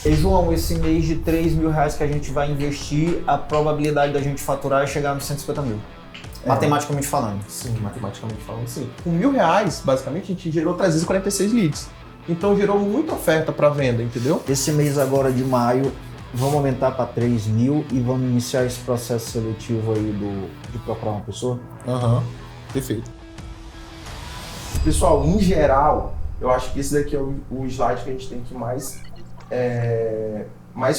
E João, esse mês de R$ 3.000 que a gente vai investir, a probabilidade da gente faturar é chegar nos 150 mil. Matematicamente falando. Sim, matematicamente falando, sim. Com R$ 1.000, basicamente, a gente gerou 346 leads. Então gerou muita oferta para venda, entendeu? Esse mês agora de maio, vamos aumentar para 3 mil e vamos iniciar esse processo seletivo aí de procurar uma pessoa? Perfeito. Pessoal, em geral, eu acho que esse daqui é o slide que a gente tem que mais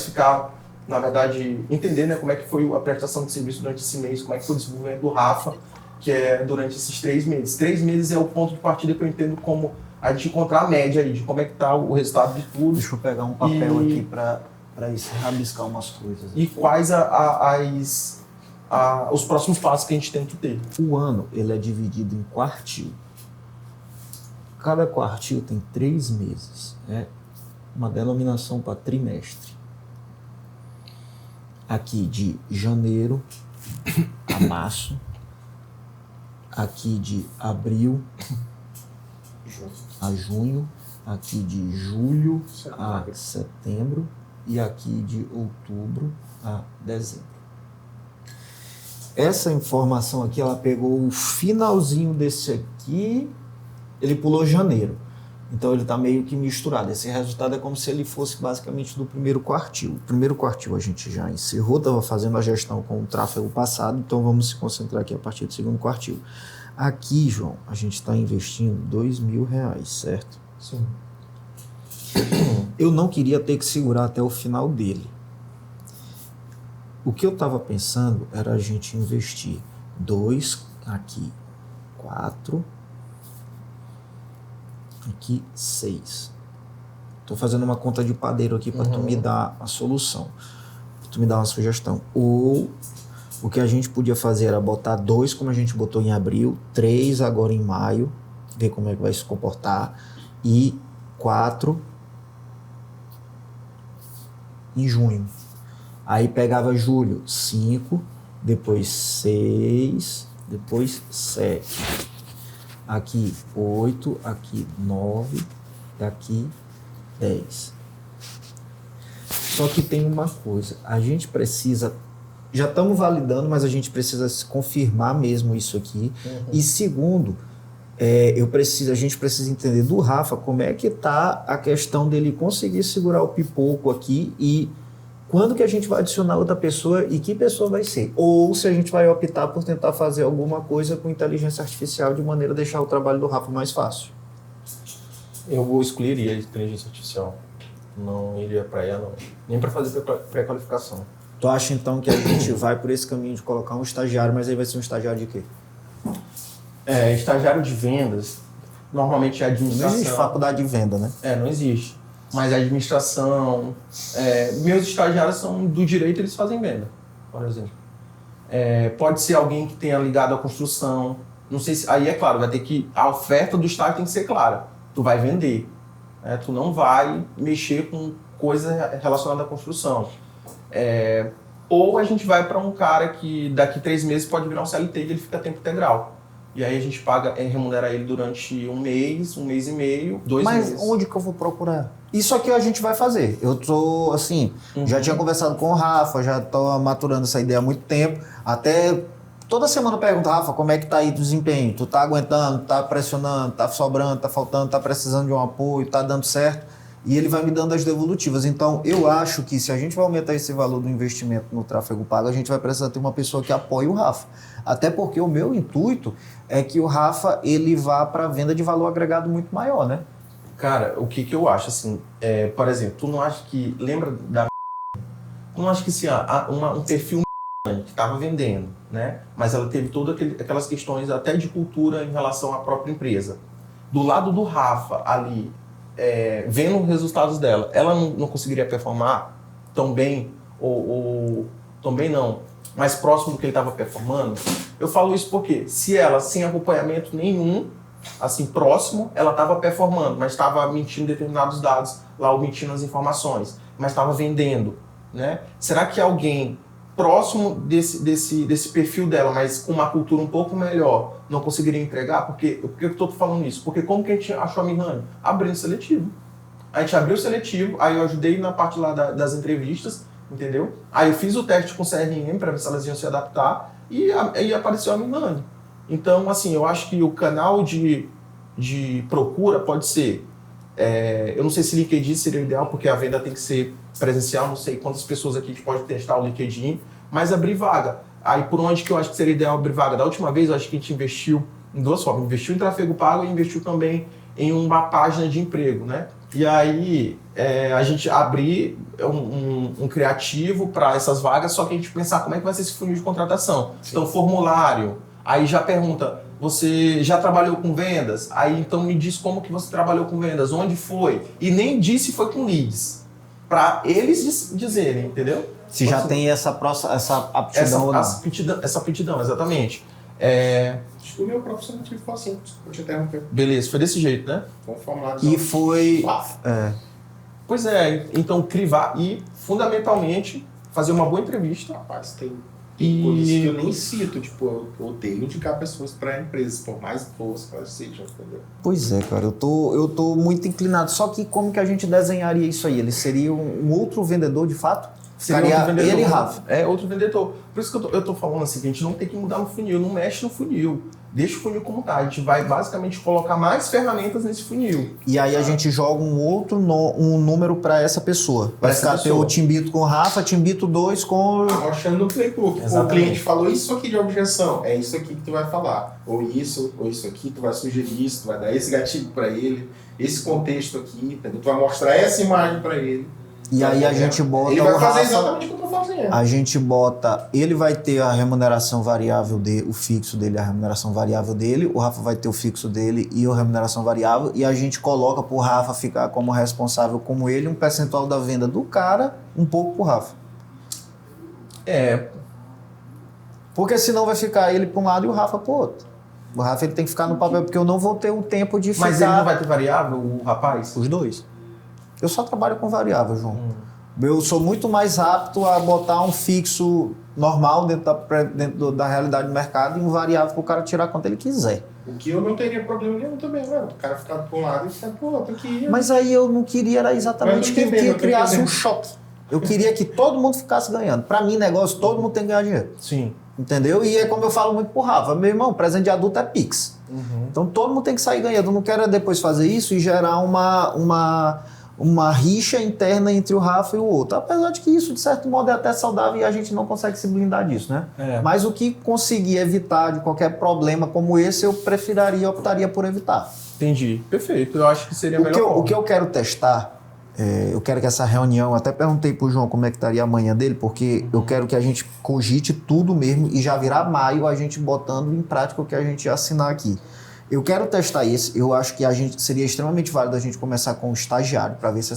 ficar, na verdade, entender, né, como é que foi a prestação de serviço durante esse mês, como é que foi o desenvolvimento do Rafa, que é durante esses 3 meses. 3 meses é o ponto de partida que eu entendo como a gente encontrar a média aí, de como é que tá o resultado de tudo. Deixa eu pegar um papel aqui para isso, rabiscar umas coisas. E quais os próximos passos que a gente tem que ter. O ano ele é dividido em quartil. Cada quartil tem 3 meses. É uma denominação para trimestre. Aqui de janeiro a março. Aqui de abril a junho. Aqui de julho a setembro. E aqui de outubro a dezembro. Essa informação aqui, ela pegou o finalzinho desse aqui, ele pulou janeiro. Então ele está meio que misturado. Esse resultado é como se ele fosse basicamente do primeiro quartil. O primeiro quartil a gente já encerrou, estava fazendo a gestão com o tráfego passado, então vamos se concentrar aqui a partir do segundo quartil. Aqui, João, a gente está investindo R$ 2.000, certo? Sim. Eu não queria ter que segurar até o final dele. O que eu estava pensando era a gente investir 2, aqui 4, aqui 6. Estou fazendo uma conta de padeiro aqui para tu me dar a solução, para tu me dar uma sugestão. Ou o que a gente podia fazer era botar 2 como a gente botou em abril, 3 agora em maio, ver como é que vai se comportar, e 4 em junho. Aí pegava julho, 5, depois 6, depois 7. Aqui 8, aqui 9, aqui 10. Só que tem uma coisa, a gente precisa, já estamos validando, mas a gente precisa confirmar mesmo isso aqui. E segundo, a gente precisa entender do Rafa como é que está a questão dele conseguir segurar o pipoco aqui e quando que a gente vai adicionar outra pessoa e que pessoa vai ser. Ou se a gente vai optar por tentar fazer alguma coisa com inteligência artificial de maneira a deixar o trabalho do Rafa mais fácil. Eu excluiria a inteligência artificial. Não iria para ela, nem para fazer pré-qualificação. Tu acha então que a gente vai por esse caminho de colocar um estagiário, mas aí vai ser um estagiário de quê? Estagiário de vendas, normalmente é administração. Não existe faculdade de venda, né? Não existe. Mas a administração... meus estagiários são do direito, eles fazem venda, por exemplo. Pode ser alguém que tenha ligado à construção. Não sei se... Aí é claro, vai ter que... A oferta do estágio tem que ser clara. Tu vai vender. Tu não vai mexer com coisa relacionada à construção. Ou a gente vai para um cara que daqui 3 meses pode virar um CLT e ele fica a tempo integral. E aí a gente remunera ele durante 1 mês, 1 mês e meio, 2 meses. Mas onde que eu vou procurar? Isso aqui a gente vai fazer. Eu tô, assim, já tinha conversado com o Rafa, já tô maturando essa ideia há muito tempo. Até toda semana eu pergunto, Rafa, como é que tá aí o desempenho? Tu tá aguentando, tá pressionando, tá sobrando, tá faltando, tá precisando de um apoio, tá dando certo? E ele vai me dando as devolutivas. Então, eu acho que se a gente vai aumentar esse valor do investimento no tráfego pago, a gente vai precisar ter uma pessoa que apoie o Rafa. Até porque o meu intuito é que o Rafa ele vá para venda de valor agregado muito maior, né? Cara, o que eu acho, assim, por exemplo, tu não acha que... Lembra da... Tu não acha que se um perfil que estava vendendo, né? Mas ela teve todas aquelas questões até de cultura em relação à própria empresa. Do lado do Rafa, ali... vendo os resultados dela, ela não conseguiria performar tão bem, ou tão bem não, mais próximo do que ele estava performando? Eu falo isso porque se ela, sem acompanhamento nenhum, assim, próximo, ela estava performando, mas estava mentindo determinados dados, lá omitindo as informações, mas estava vendendo, né? Será que alguém próximo desse perfil dela, mas com uma cultura um pouco melhor, não conseguiria entregar? Por que eu estou falando isso? Porque como que a gente achou a Mihane? Abrindo seletivo. a gente abriu o seletivo, aí eu ajudei na parte lá das entrevistas, entendeu? Aí eu fiz o teste com o CRM para ver se elas iam se adaptar e aí apareceu a Milani. Então, assim, eu acho que o canal de procura pode ser, eu não sei se LinkedIn seria o ideal, porque a venda tem que ser presencial, não sei quantas pessoas aqui a gente pode testar o LinkedIn, mas abrir vaga. Aí por onde que eu acho que seria ideal abrir vaga? Da última vez eu acho que a gente investiu em duas formas, investiu em tráfego pago e investiu também em uma página de emprego, né? E aí a gente abrir um criativo para essas vagas, só que a gente pensar como é que vai ser esse funil de contratação. Sim. Então, formulário, aí já pergunta, você já trabalhou com vendas? Aí então me diz como que você trabalhou com vendas, onde foi? E nem disse foi com leads, para eles dizerem, entendeu? Se já tem essa aptidão ou não. Essa aptidão, exatamente. Acho que o meu profissional foi assim, vou te interromper. Beleza, foi desse jeito, né? Vamos formular. E foi... Pois é, então crivar e, fundamentalmente, fazer uma boa entrevista. Rapaz, tem coisas que eu nem cito, tipo, eu odeio indicar pessoas para empresas, por mais boas que elas sejam, entendeu? Pois é, cara, eu tô muito inclinado. Só que como que a gente desenharia isso aí? Ele seria um outro vendedor, de fato? Seria outro vendedor. Ele e Rafa. Outro vendedor. Por isso que eu tô falando assim, que a gente não tem que mudar no funil, não mexe no funil. Deixa o funil como tá. A gente vai basicamente colocar mais ferramentas nesse funil. E aí a gente joga um número para essa pessoa. Vai ficar ter o Timbito com o Rafa, Timbito 2 com... Mostrando no playbook. Exatamente. O cliente falou isso aqui de objeção, é isso aqui que tu vai falar. Ou isso aqui, tu vai sugerir isso, tu vai dar esse gatilho para ele, esse contexto aqui, entendeu? Tu vai mostrar essa imagem para ele. E aí a gente bota ele vai o fazer Rafa, exatamente o que eu tô fazendo. A gente bota, ele vai ter a remuneração variável dele, o fixo dele, a remuneração variável dele, o Rafa vai ter o fixo dele e a remuneração variável, e a gente coloca pro Rafa ficar como responsável como ele, um percentual da venda do cara, um pouco pro Rafa. Porque senão vai ficar ele para um lado e o Rafa pro outro. O Rafa ele tem que ficar no papel, porque eu não vou ter o tempo de ficar... Mas ele não vai ter variável, o rapaz? Os dois. Eu só trabalho com variável, João. Eu sou muito mais apto a botar um fixo normal dentro da realidade do mercado e um variável para o cara tirar quanto ele quiser. O que eu não teria problema nenhum também, né? O cara ficar para um lado e ficar para o outro. Mas aí eu não queria era exatamente que criasse um choque. Eu queria que todo mundo ficasse ganhando. Para mim, negócio, todo mundo tem que ganhar dinheiro. Sim. Entendeu? E é como eu falo muito pro Rafa. Meu irmão, presente de adulto é Pix. Então todo mundo tem que sair ganhando. Eu não quero depois fazer isso e gerar uma rixa interna entre o Rafa e o outro. Apesar de que isso, de certo modo, é até saudável e a gente não consegue se blindar disso, né? Mas o que conseguir evitar de qualquer problema como esse, eu optaria por evitar. Entendi. Perfeito. Eu acho que seria melhor. O que eu quero testar, eu quero que essa reunião, até perguntei pro João como é que estaria amanhã dele, porque eu quero que a gente cogite tudo mesmo e já virar maio a gente botando em prática o que a gente ia assinar aqui. Eu quero testar isso, eu acho que seria extremamente válido a gente começar com o estagiário, para ver se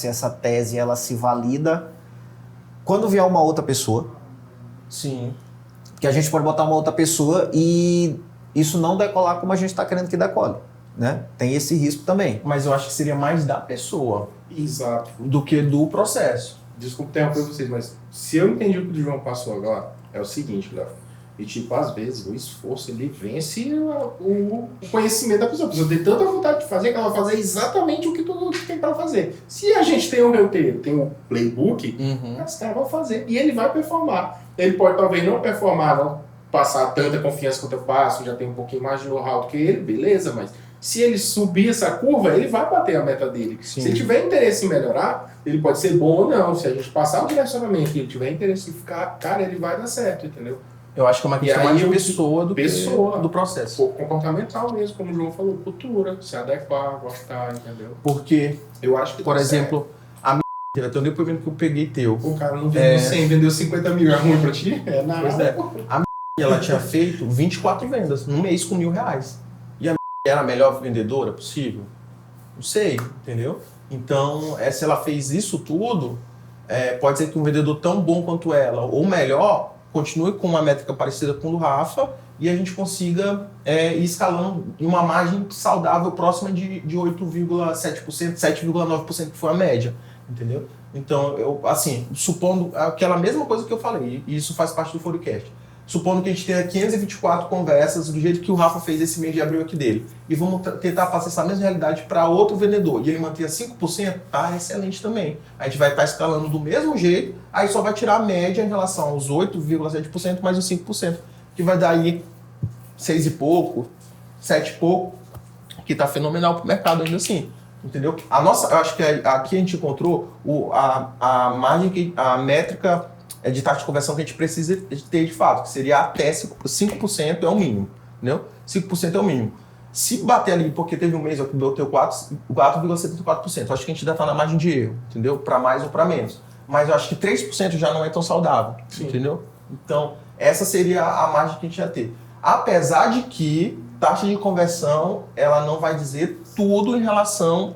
essa tese ela se valida quando vier uma outra pessoa. Sim. Que a gente pode botar uma outra pessoa e isso não decolar como a gente está querendo que decole, né? Tem esse risco também. Mas eu acho que seria mais da pessoa. Exato. Do que do processo. Desculpa interromper vocês, mas se eu entendi o que o João passou agora, é o seguinte, Léo. E, tipo, às vezes, o esforço, ele vence o conhecimento da pessoa. A pessoa tem tanta vontade de fazer que ela vai fazer exatamente o que tu tem para fazer. Se a gente tem um roteiro, tem um playbook, os caras vão fazer. E ele vai performar. Ele pode, talvez, não performar, não passar tanta confiança quanto eu passo, já tem um pouquinho mais de know-how do que ele, beleza, mas se ele subir essa curva, ele vai bater a meta dele. Sim. Se ele tiver interesse em melhorar, ele pode ser bom ou não. Se a gente passar o direcionamento e ele tiver interesse em ficar, cara, ele vai dar certo, entendeu? Eu acho que é uma questão mais de pessoa do que do processo. Comportamental mesmo, como o João falou, cultura, se adequar, gostar, entendeu? Porque, eu acho que por exemplo, a minha tem um depoimento que eu peguei teu. O cara não vendeu 100, vendeu 50 mil, é ruim pra ti? É nada. Pois é. A minha ela tinha feito 24 vendas num mês com R$1.000. E a minha era a melhor vendedora possível? Não sei, entendeu? Então, se ela fez isso tudo, pode ser que um vendedor tão bom quanto ela, ou melhor, continue com uma métrica parecida com o do Rafa e a gente consiga ir escalando em uma margem saudável próxima de 8,7%, 7,9% que foi a média, entendeu? Então, eu, assim, supondo aquela mesma coisa que eu falei, e isso faz parte do forecast. Supondo que a gente tenha 524 conversas do jeito que o Rafa fez esse mês de abril aqui dele. E vamos tentar passar essa mesma realidade para outro vendedor. E ele mantenha 5%, tá excelente também. A gente vai estar escalando do mesmo jeito, aí só vai tirar a média em relação aos 8,7% mais os 5%, que vai dar aí 6 e pouco, 7 e pouco, que tá fenomenal pro mercado ainda assim. Entendeu? Eu acho que aqui a gente encontrou a margem, a métrica de taxa de conversão que a gente precisa ter de fato, que seria até 5% é o mínimo, entendeu? 5% é o mínimo. Se bater ali, porque teve um mês que bateu 4,74%, acho que a gente ainda está na margem de erro, entendeu? Para mais ou para menos. Mas eu acho que 3% já não é tão saudável, entendeu? Então, essa seria a margem que a gente ia ter. Apesar de que taxa de conversão, ela não vai dizer tudo em relação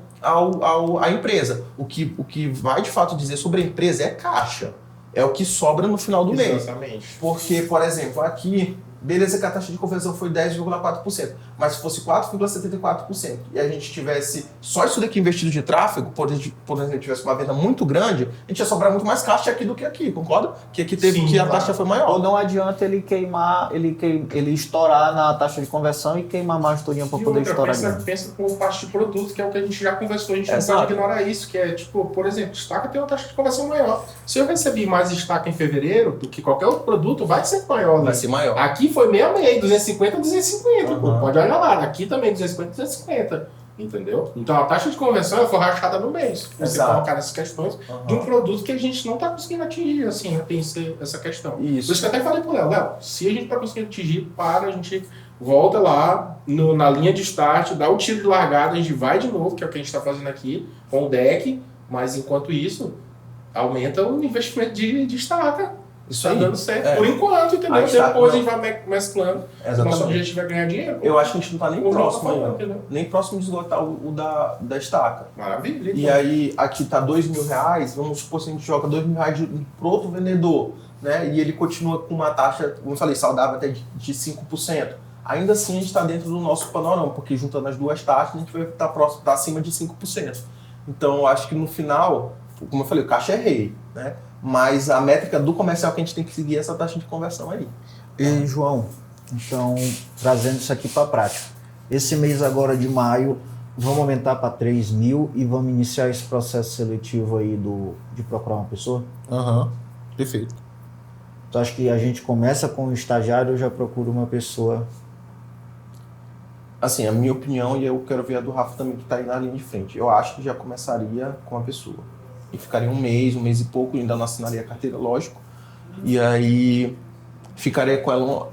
à empresa. O que vai de fato dizer sobre a empresa é caixa. É o que sobra no final do mês. Exatamente. Porque, por exemplo, aqui, beleza que a taxa de conversão foi 10,4%, mas se fosse 4,74% e a gente tivesse só isso daqui investido de tráfego, por exemplo, tivesse uma venda muito grande, a gente ia sobrar muito mais caixa aqui do que aqui, concorda? Que aqui teve que a taxa foi maior. Ou não adianta ele queimar, ele estourar na taxa de conversão e queimar mais tudinho para poder estourar. Pensa com parte de produto, que é o que a gente já conversou, a gente não pode ignorar isso, que é tipo, por exemplo, estaca tem uma taxa de conversão maior. Se eu recebi mais estaca em fevereiro do que qualquer outro produto, vai ser maior. Vai ser maior. Aqui foi meio a meio, 250, 250, pô. Pode olhar lá. Aqui também 250, 250. Entendeu? Então a taxa de conversão foi rachada no mês. Você colocar essas questões de um produto que a gente não está conseguindo atingir, assim, tem essa questão. Isso. Por isso que eu até falei pro Léo, se a gente está conseguindo atingir, a gente volta lá na linha de start, dá o tiro de largada, a gente vai de novo, que é o que a gente está fazendo aqui, com o deck, mas enquanto isso, aumenta o investimento de estaca. Isso tá aí. dando certo por enquanto, entendeu? Depois a gente vai mesclando. Nosso objetivo é ganhar dinheiro. Eu acho que a gente não tá nem próximo ainda. Nem próximo de esgotar o da estaca. Maravilha. E aí, aqui tá R$2.000, vamos supor que a gente joga R$2.000 pro outro vendedor, né? E ele continua com uma taxa, como eu falei, saudável até de 5%. Ainda assim, a gente está dentro do nosso panorama, porque juntando as duas taxas, a gente vai estar próximo, tá acima de 5%. Então, eu acho que no final, como eu falei, o caixa é rei, né? Mas a métrica do comercial que a gente tem que seguir é essa taxa de conversão aí. E, João, então, trazendo isso aqui para a prática. Esse mês agora de maio, vamos aumentar para 3.000 e vamos iniciar esse processo seletivo aí de procurar uma pessoa? Perfeito. Tu acha que a gente começa com o estagiário ou já procura uma pessoa? Assim, a minha opinião, e eu quero ver a do Rafa também, que está aí na linha de frente. Eu acho que já começaria com a pessoa. E ficaria um mês e pouco, ainda não assinaria a carteira, lógico. E aí ficaria com ela...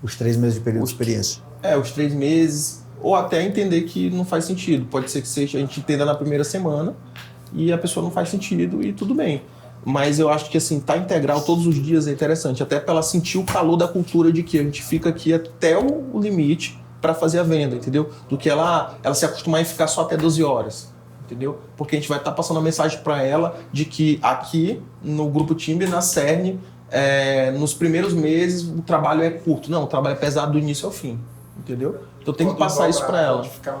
Os 3 meses de período de experiência. Os 3 meses, ou até entender que não faz sentido. Pode ser que seja, a gente entenda na primeira semana e a pessoa não faz sentido e tudo bem. Mas eu acho que assim, tá integral todos os dias é interessante, até para ela sentir o calor da cultura de que a gente fica aqui até o limite para fazer a venda, entendeu? Do que ela se acostumar a ficar só até 12 horas. Entendeu? Porque a gente vai estar passando a mensagem para ela de que aqui no Grupo Timber, na Cern, nos primeiros meses o trabalho é curto. Não, o trabalho é pesado do início ao fim. Entendeu? Então tem que passar isso para ela. Ficar,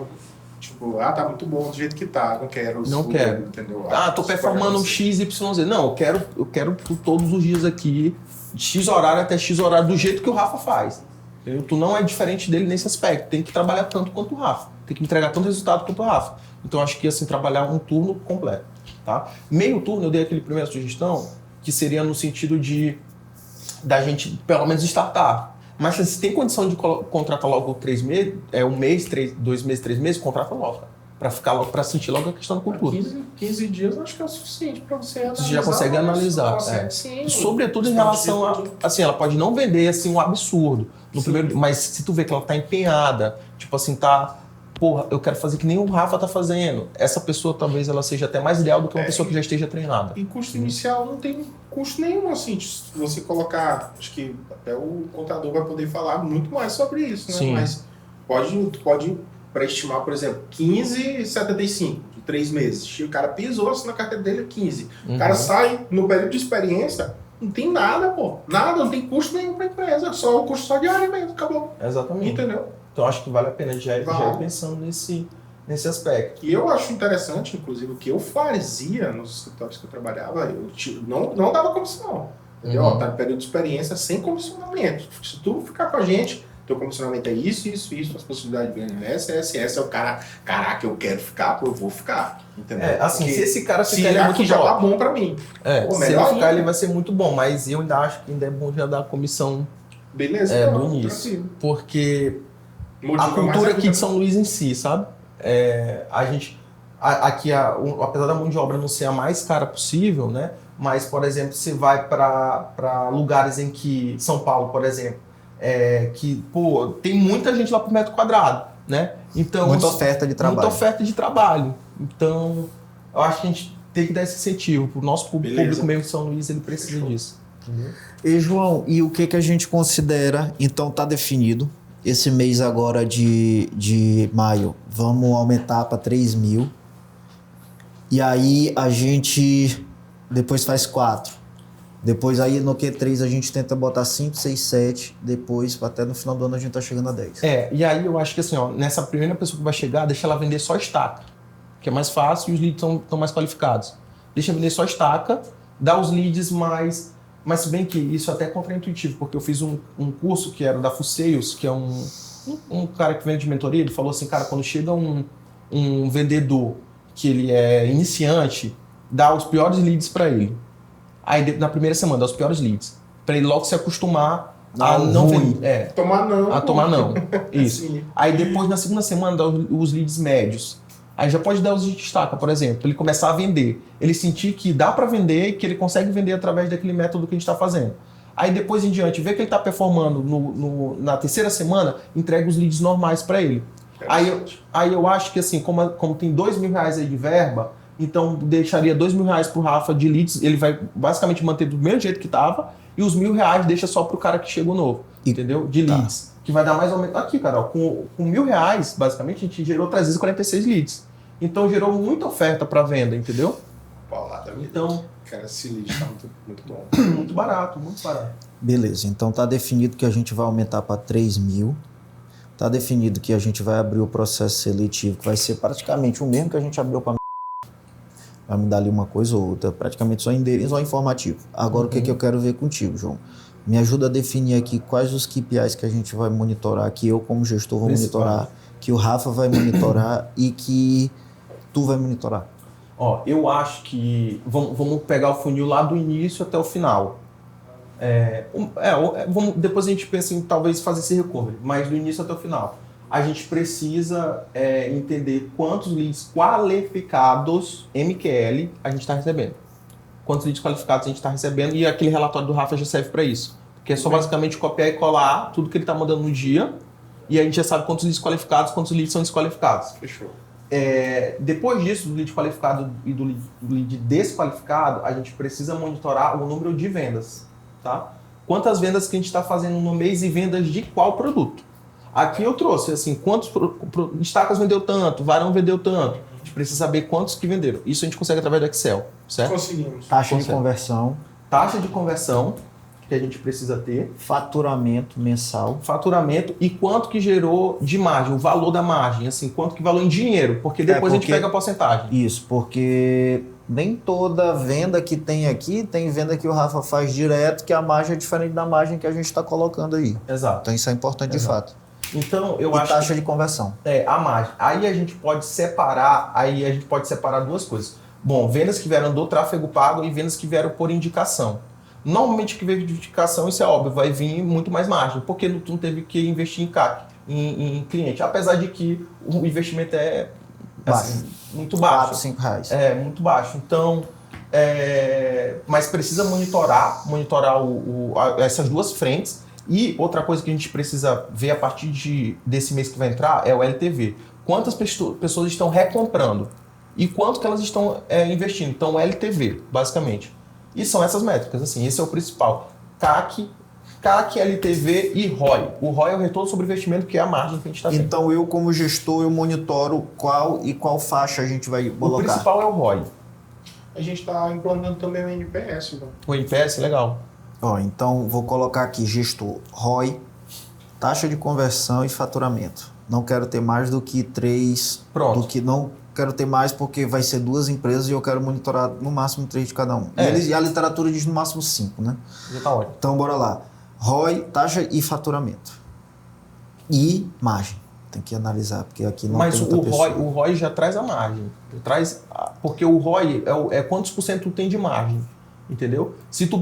tipo, tá muito bom do jeito que tá, não quero. Não quero. Entendeu? Tô performando um X, Y, Z. Não, eu quero todos os dias aqui, de X horário até X horário, do jeito que o Rafa faz. Entendeu? Tu não é diferente dele nesse aspecto. Tem que trabalhar tanto quanto o Rafa. Tem que entregar tanto resultado quanto o Rafa. Então, acho que assim, trabalhar um turno completo. Tá? Meio turno, eu dei aquele primeira sugestão, que seria no sentido da gente, pelo menos, startar. Mas se tem condição de contratar logo 3 meses, 1 mês, 2 meses, 3 meses, contrata logo. Para ficar logo, para sentir logo a questão da cultura. 15 dias acho que é o suficiente para você analisar. Você já consegue analisar. Sim, sobretudo em relação a... Assim, ela pode não vender assim, um absurdo. No primeiro, mas se tu vê que ela tá empenhada, tipo assim, porra, eu quero fazer que nem o Rafa tá fazendo. Essa pessoa talvez ela seja até mais ideal do que uma pessoa que já esteja treinada. E custo inicial não tem custo nenhum, assim, se você colocar, acho que até o contador vai poder falar muito mais sobre isso, né? Sim. Mas pode para estimar, por exemplo, 15,75 de 3 meses. O cara pisou assim, na carteira dele 15. O cara sai no período de experiência, não tem nada, pô. Nada, não tem custo nenhum para a empresa. Só o custo só diário mesmo, acabou. Exatamente. Entendeu? Então acho que vale a pena já ir pensando nesse aspecto. E eu acho interessante, inclusive, o que eu fazia nos escritórios que eu trabalhava, eu não dava comissão. Entendeu? Ó, tá em período de experiência sem comissionamento. Se tu ficar com a gente, teu comissionamento é isso, as possibilidades de ganhar essa é o cara, caraca, eu quero ficar, pô, eu vou ficar. Entendeu? Assim, Porque se esse cara se ficar, ele é muito aqui já top. tá bom pra mim. Pô, Se ele melhor ficar, ainda. ele vai ser muito bom, mas eu ainda acho que ainda é bom já dar a comissão Beleza, do então, início. tranquilo. Porque Modifica a mais cultura a aqui vida. de São Luís em si, sabe? A gente, aqui, apesar da mão de obra não ser a mais cara possível, né? Mas, por exemplo, você vai para lugares em que, São Paulo, por exemplo, que, pô, tem muita gente lá por metro quadrado, né? Então, Muita oferta de trabalho. Muita oferta de trabalho. Então, eu acho que a gente tem que dar esse incentivo. Pro nosso Beleza. público mesmo de São Luís, ele precisa Fechou. disso. Entendeu? E, João, e o que a gente considera, então tá definido, esse mês agora de maio, vamos aumentar para 3 mil, e aí a gente depois faz 4, depois aí no Q3 a gente tenta botar 5, 6, 7, depois até no final do ano a gente tá chegando a 10. E aí eu acho que assim, ó, nessa primeira pessoa que vai chegar, deixa ela vender só estaca, que é mais fácil e os leads estão mais qualificados. Deixa vender só estaca, dá os leads mais... Mas se bem que isso é até contraintuitivo, porque eu fiz um curso que era da Fusseios, que é um cara que vende de mentoria, ele falou assim, cara, quando chega um vendedor que ele é iniciante, dá os piores leads para ele. Aí na primeira semana dá os piores leads, para ele logo se acostumar a não vender. Tomar não. A tomar não. Isso. Assim, Aí depois na segunda semana dá os leads médios. Aí já pode dar os de destaca, por exemplo, ele começar a vender. Ele sentir que dá para vender e que ele consegue vender através daquele método que a gente está fazendo. Aí depois em diante, vê que ele está performando na terceira semana, entrega os leads normais para ele. Aí eu acho que assim, como tem R$2.000 aí de verba, então deixaria R$2.000 pro Rafa de leads, ele vai basicamente manter do mesmo jeito que estava, e os R$1.000 deixa só pro cara que chegou novo, entendeu? De leads. Que vai dar mais ou menos... Aqui, Carol, com R$1.000, basicamente, a gente gerou 346 leads. Então gerou muita oferta para venda, entendeu? Paulada, Então, cara, esse lead tá muito bom. muito barato, muito barato. Beleza, então tá definido que a gente vai aumentar para 3 mil. Tá definido que a gente vai abrir o processo seletivo, que vai ser praticamente o mesmo que a gente abriu para vai me dar ali uma coisa ou outra, praticamente só endereço, só informativo. Agora o que eu quero ver contigo, João? Me ajuda a definir aqui quais os KPIs que a gente vai monitorar, que eu como gestor vou monitorar, que o Rafa vai monitorar e que tu vai monitorar. Ó, eu acho que... Vamos pegar o funil lá do início até o final. Depois a gente pensa em talvez fazer esse recovery, mas do início até o final. A gente precisa entender quantos leads qualificados, MQL, a gente está recebendo. Quantos leads qualificados a gente está recebendo, e aquele relatório do Rafa já serve para isso. Porque é só basicamente copiar e colar tudo que ele está mandando no dia, e a gente já sabe quantos leads qualificados, quantos leads são desqualificados. Fechou. Depois disso, do lead qualificado e do lead desqualificado, a gente precisa monitorar o número de vendas. Tá? Quantas vendas que a gente está fazendo no mês e vendas de qual produto. Aqui eu trouxe, assim, quantos estacas vendeu tanto, varão vendeu tanto. A gente precisa saber quantos que venderam. Isso a gente consegue através do Excel, certo? Conseguimos. Taxa de Consegue. conversão, Taxa de conversão que a gente precisa ter, faturamento mensal. faturamento e quanto que gerou de margem, o valor da margem, assim, quanto que valor em dinheiro, porque depois a gente pega a porcentagem. Isso, porque nem toda venda que tem aqui, tem venda que o Rafa faz direto, que a margem é diferente da margem que a gente está colocando aí. Exato. Então isso é importante Exato. de fato. Então, eu E acho taxa de conversão. a margem. Aí a gente pode separar duas coisas. Bom, vendas que vieram do tráfego pago e vendas que vieram por indicação. Normalmente que veio de indicação, isso é óbvio, vai vir muito mais margem, porque tu não teve que investir em CAC, em cliente. Apesar de que o investimento é assim, muito baixo. R$4, R$5. É, muito baixo. Então, mas precisa monitorar essas duas frentes. E outra coisa que a gente precisa ver a partir desse mês que vai entrar é o LTV. Quantas pessoas estão recomprando e quanto que elas estão investindo. Então, o LTV, basicamente. E são essas métricas, assim, esse é o principal. CAC, LTV e ROI. O ROI é o retorno sobre investimento, que é a margem que a gente está tendo. Então eu como gestor, eu monitoro qual faixa a gente vai O colocar. principal é o ROI. A gente tá implantando também o NPS, então. O NPS, legal. Ó, então vou colocar aqui gestor, ROI, taxa de conversão e faturamento. Não quero ter mais do que 3, Pronto. do que não quero ter mais porque vai ser 2 empresas e eu quero monitorar no máximo 3 de cada um. E a literatura diz no máximo 5, né? Já tá ótimo. Então, bora lá. ROI, taxa e faturamento. E margem. Tem que analisar, porque aqui não Mas tem muita pessoa. o ROI já traz a margem. Porque o ROI é quantos por cento tu tem de margem. Entendeu? Se tu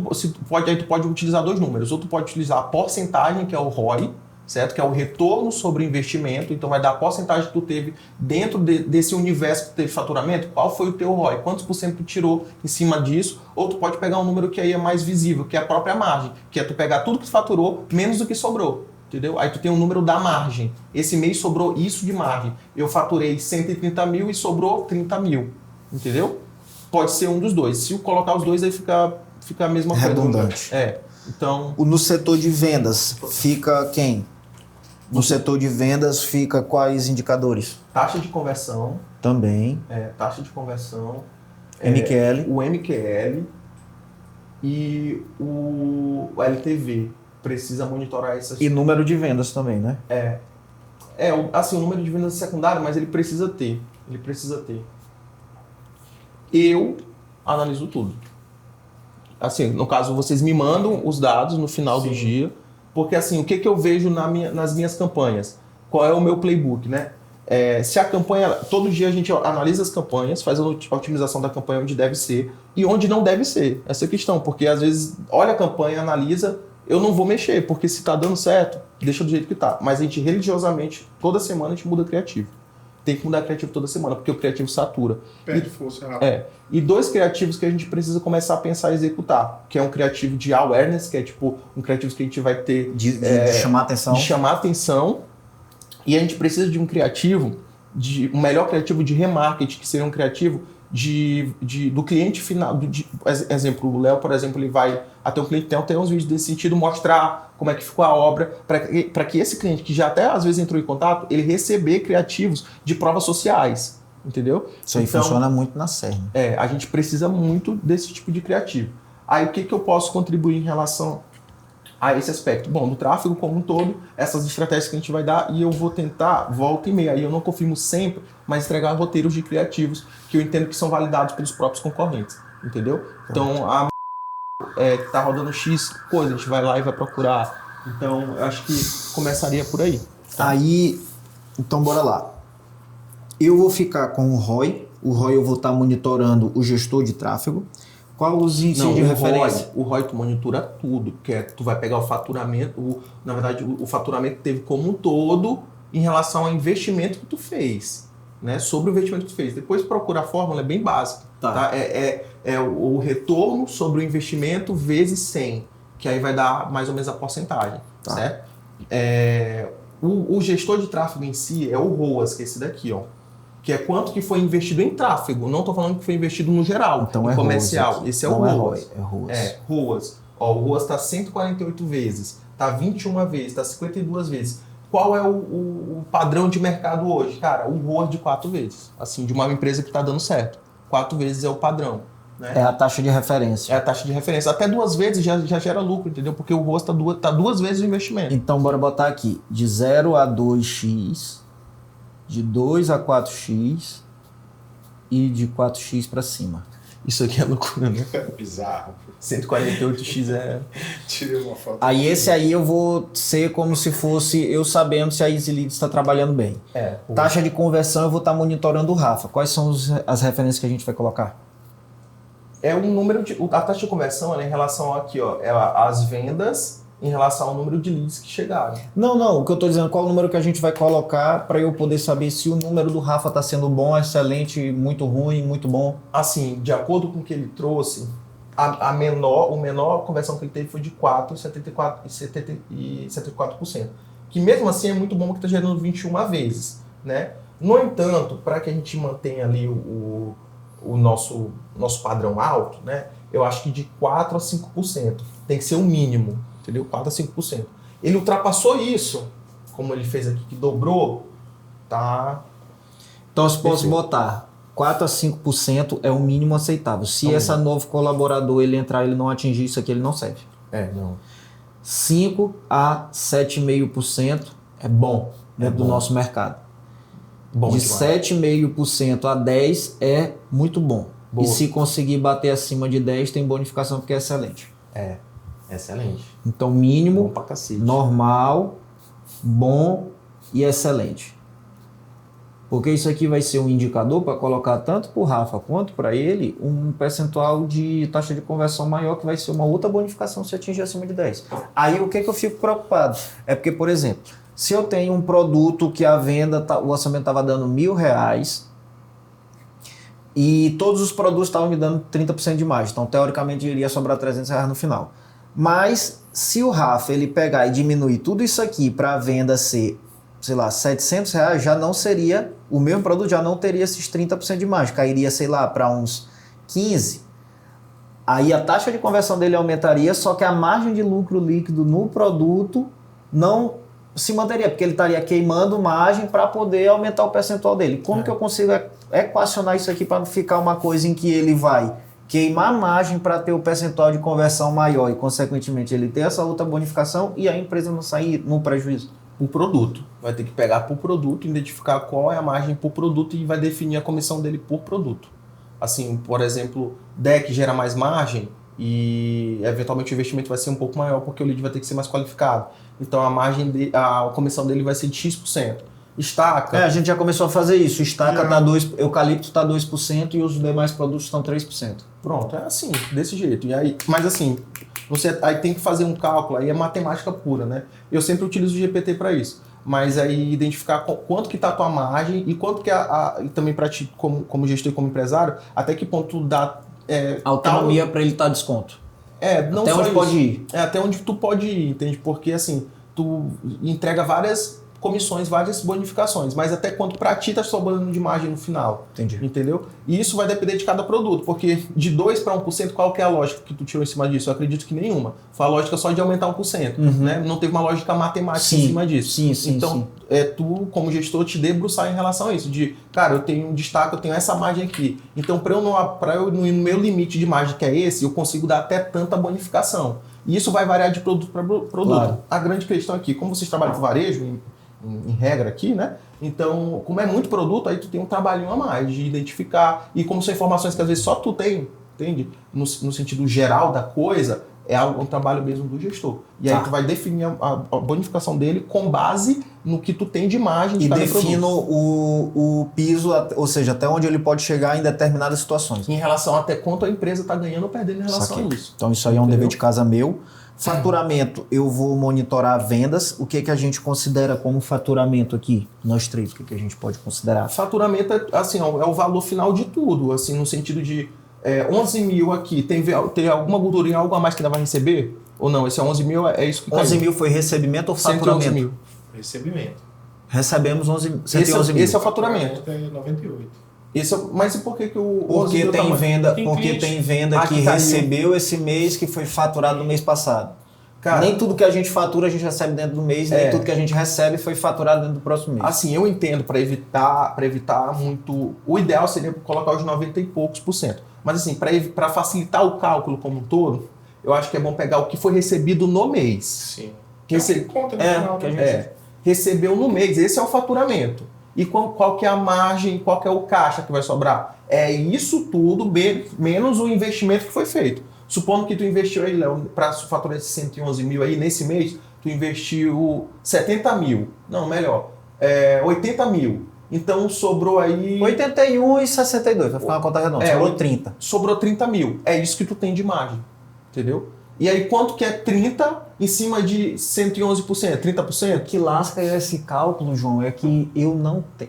pode utilizar 2 números. Ou tu pode utilizar a porcentagem, que é o ROI, certo? Que é o retorno sobre o investimento. Então vai dar a porcentagem que tu teve dentro desse universo que tu teve faturamento. Qual foi o teu ROI? Quantos por cento tu tirou em cima disso? Ou tu pode pegar um número que aí é mais visível, que é a própria margem. Que é tu pegar tudo que tu faturou, menos do que sobrou. Entendeu? Aí tu tem um número da margem. Esse mês sobrou isso de margem. Eu faturei 130 mil e sobrou 30 mil. Entendeu? Pode ser um dos dois. Se eu colocar os dois, aí fica a mesma coisa. Redundante. Então... No setor de vendas, fica quem? No setor de vendas, fica quais indicadores? Taxa de conversão. Também. Taxa de conversão. MQL. O MQL e o LTV. Precisa monitorar essas... E número de vendas também, né? O número de vendas secundário, mas ele precisa ter. Eu analiso tudo. Assim, no caso, vocês me mandam os dados no final do dia, porque assim, o que eu vejo nas minhas campanhas? Qual é o meu playbook, né? Se a campanha... Todo dia a gente analisa as campanhas, faz a otimização da campanha onde deve ser e onde não deve ser. Essa é a questão, porque às vezes olha a campanha, analisa... Eu não vou mexer, porque se tá dando certo, deixa do jeito que tá. Mas a gente religiosamente, toda semana a gente muda criativo. Tem que mudar criativo toda semana, porque o criativo satura. Perde força rápido. E 2 criativos que a gente precisa começar a pensar e executar. Que é um criativo de awareness, que é tipo um criativo que a gente vai ter... De chamar atenção. De chamar atenção. E a gente precisa de um criativo, um melhor criativo de remarketing, que seria um criativo do cliente final. Exemplo, o Léo, por exemplo, ele vai até o cliente, tem uns vídeos desse sentido, mostrar como é que ficou a obra, para que esse cliente, que já até às vezes entrou em contato, ele receber criativos de provas sociais, entendeu? Isso aí então, funciona muito na CERN. A gente precisa muito desse tipo de criativo. Aí o que eu posso contribuir em relação a esse aspecto? Bom, no tráfego como um todo, essas estratégias que a gente vai dar, e eu vou tentar, volta e meia, aí eu não confirmo sempre, mas entregar roteiros de criativos que eu entendo que são validados pelos próprios concorrentes, entendeu? Então, que tá rodando X coisa, a gente vai lá e vai procurar. Então, eu acho que começaria por aí. Tá? Aí, então bora lá. Eu vou ficar com o ROI eu vou estar monitorando o gestor de tráfego. Qual os índices de referência? O ROI tu monitora tudo, porque tu vai pegar o faturamento, na verdade o faturamento teve como um todo em relação ao investimento que tu fez, né? Sobre o investimento que tu fez. Depois procura a fórmula, é bem básica. Tá? É o retorno sobre o investimento vezes 100, que aí vai dar mais ou menos a porcentagem, certo? O gestor de tráfego em si é o ROAS, que é esse daqui, ó. Que é quanto que foi investido em tráfego. Não estou falando que foi investido no geral, então em comercial. Esse é o ROAS. ROAS. Ó, o ROAS está 148 vezes, está 21 vezes, está 52 vezes. Qual é o padrão de mercado hoje? Cara, o ROAS de 4 vezes. Assim, de uma empresa que está dando certo. 4 vezes é o padrão. Né? É a taxa de referência. É a taxa de referência. Até 2 vezes já gera lucro, entendeu? Porque o ROAS tá 2 vezes o investimento. Então, bora botar aqui. De 0 a 2x, de 2 a 4x e de 4x para cima. Isso aqui é loucura, né? É bizarro. 148x é... Tirei uma foto. Aí esse aí eu vou ser como se fosse eu sabendo se a EasyLeads está trabalhando bem. Taxa de conversão eu vou estar monitorando o Rafa. Quais são as referências que a gente vai colocar? É um número de... A taxa de conversão é em relação aqui, ó, as vendas em relação ao número de leads que chegaram. Não, o que eu estou dizendo, qual o número que a gente vai colocar para eu poder saber se o número do Rafa está sendo bom, excelente, muito ruim, muito bom? Assim, de acordo com o que ele trouxe, o menor conversão que ele teve foi de 74%. Que mesmo assim é muito bom, porque está gerando 21 vezes, né? No entanto, para que a gente mantenha ali o nosso padrão alto, né? Eu acho que de 4% a 5% tem que ser o mínimo. Entendeu? 4% a 5%. Ele ultrapassou isso, como ele fez aqui, que dobrou, tá? Então, se posso botar 4% a 5% é o mínimo aceitável. Se essa novo colaborador ele entrar e ele não atingir isso aqui, ele não serve. Não. 5% a 7,5% é bom dentro do nosso mercado. Bom de demais. 7,5% a 10% é muito bom. Boa. E se conseguir bater acima de 10%, tem bonificação porque é excelente. Excelente. Então, Bom mínimo, pra cacete. normal, bom e excelente. Porque isso aqui vai ser um indicador para colocar tanto para o Rafa quanto para ele um percentual de taxa de conversão maior, que vai ser uma outra bonificação se atingir acima de 10. Aí o que eu fico preocupado? É porque, por exemplo, se eu tenho um produto que a venda, o orçamento estava dando R$1.000 e todos os produtos estavam me dando 30% de margem, então teoricamente iria sobrar R$300 no final. Mas se o Rafa ele pegar e diminuir tudo isso aqui para a venda ser, sei lá, R$700, já não seria, o mesmo produto já não teria esses 30% de margem, cairia, sei lá, para uns 15%. Aí a taxa de conversão dele aumentaria, só que a margem de lucro líquido no produto não se manteria, porque ele estaria queimando margem para poder aumentar o percentual dele. Como que eu consigo equacionar isso aqui para não ficar uma coisa em que ele vai queimar margem para ter o percentual de conversão maior e, consequentemente, ele ter essa outra bonificação e a empresa não sair no prejuízo? O produto. Vai ter que pegar por produto, identificar qual é a margem por produto e vai definir a comissão dele por produto. Assim, por exemplo, deck gera mais margem e eventualmente o investimento vai ser um pouco maior porque o lead vai ter que ser mais qualificado. Então a comissão dele vai ser de X%. Estaca. A gente já começou a fazer isso. Estaca tá 2%, eucalipto está 2% e os demais produtos estão 3%. Pronto, é assim, desse jeito. E aí, mas assim, você aí tem que fazer um cálculo, aí é matemática pura, né? Eu sempre utilizo o GPT para isso. Mas aí identificar quanto que tá a tua margem e quanto que e também para ti como gestor e como empresário, até que ponto tu dá autonomia para ele dar desconto. Não até só onde isso. Pode ir. Até onde tu pode ir, entende? Porque assim, tu entrega várias comissões, várias bonificações, mas até quanto para ti tá sobrando de margem no final. Entendi. Entendeu? E isso vai depender de cada produto, porque de 2% para 1%, qual que é a lógica que tu tirou em cima disso? Eu acredito que nenhuma. Foi a lógica só de aumentar 1%, né? Não teve uma lógica matemática em cima disso. Sim. Então, tu, como gestor, te debruçar em relação a isso, de, cara, eu tenho um destaque, eu tenho essa margem aqui. Então, para eu não ir no meu limite de margem, que é esse, eu consigo dar até tanta bonificação. E isso vai variar de produto para produto. Claro. A grande questão aqui, como vocês trabalham com varejo, em regra aqui, né? Então, como é muito produto, aí tu tem um trabalhinho a mais de identificar. E como são informações que às vezes só tu tem, entende? No sentido geral da coisa, é um trabalho mesmo do gestor. E aí tu vai definir a bonificação dele com base no que tu tem de margem de cada produto. E defino o piso, ou seja, até onde ele pode chegar em determinadas situações. Em relação até quanto a empresa está ganhando ou perdendo em relação a isso. Então isso aí é um dever de casa meu. Faturamento, eu vou monitorar vendas. O que a gente considera como faturamento aqui? Nós três, o que a gente pode considerar? Faturamento assim, é o valor final de tudo, assim, no sentido de 11 mil aqui, tem alguma gordurinha, algo a mais que ainda vai receber? Ou não? Esse 11 mil é isso que caiu? 11 mil foi recebimento ou faturamento? 111 mil. Recebimento. Recebemos 111 mil. Esse é o faturamento. É 98. Mas e por que o Porque tem venda, que caiu. recebeu esse mês, que foi faturado no mês passado. Cara, nem tudo que a gente fatura a gente recebe dentro do mês, nem tudo que a gente recebe foi faturado dentro do próximo mês. Assim, eu entendo, para evitar muito... O ideal seria colocar os 90 e poucos %. Mas assim, para facilitar o cálculo como um todo, eu acho que é bom pegar o que foi recebido no mês. Sim. Conta no final, que a gente recebeu no mês. Esse é o faturamento. E qual que é a margem, qual que é o caixa que vai sobrar? É isso tudo, menos o investimento que foi feito. Supondo que tu investiu aí, Léo, para faturar esses 111 mil aí, nesse mês, tu investiu 70 mil. Não, melhor, 80 mil. Então sobrou aí... 81 e 62, vai ficar uma conta redonda, sobrou 30. Sobrou 30 mil. É isso que tu tem de margem, entendeu? E aí quanto que é 30 em cima de 111%, 30%? O que lasca esse cálculo, João, é que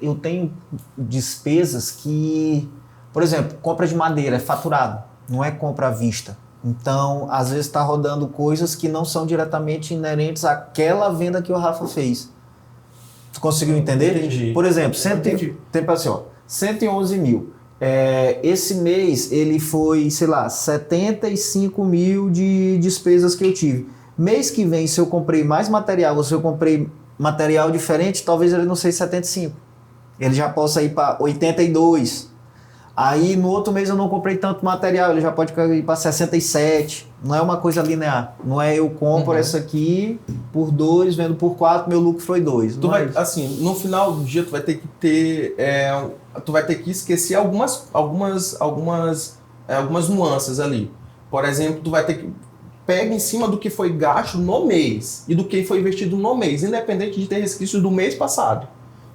eu tenho despesas que, por exemplo, compra de madeira é faturado, não é compra à vista. Então, às vezes está rodando coisas que não são diretamente inerentes àquela venda que o Rafa fez. Tu conseguiu entender? Entendi. Por exemplo, 111 mil. Esse mês ele foi, sei lá, 75 mil de despesas que eu tive. Mês que vem, se eu comprei mais material ou se eu comprei material diferente, talvez ele não seja 75. Ele já possa ir para 82. Aí no outro mês eu não comprei tanto material, ele já pode ir para 67. Não é uma coisa linear. Não é eu compro essa aqui por 2, vendo por 4, meu lucro foi 2. Assim, no final do dia tu vai ter que ter, tu vai ter que esquecer algumas nuances ali. Por exemplo, tu vai ter que pega em cima do que foi gasto no mês e do que foi investido no mês, independente de ter resquícios do mês passado.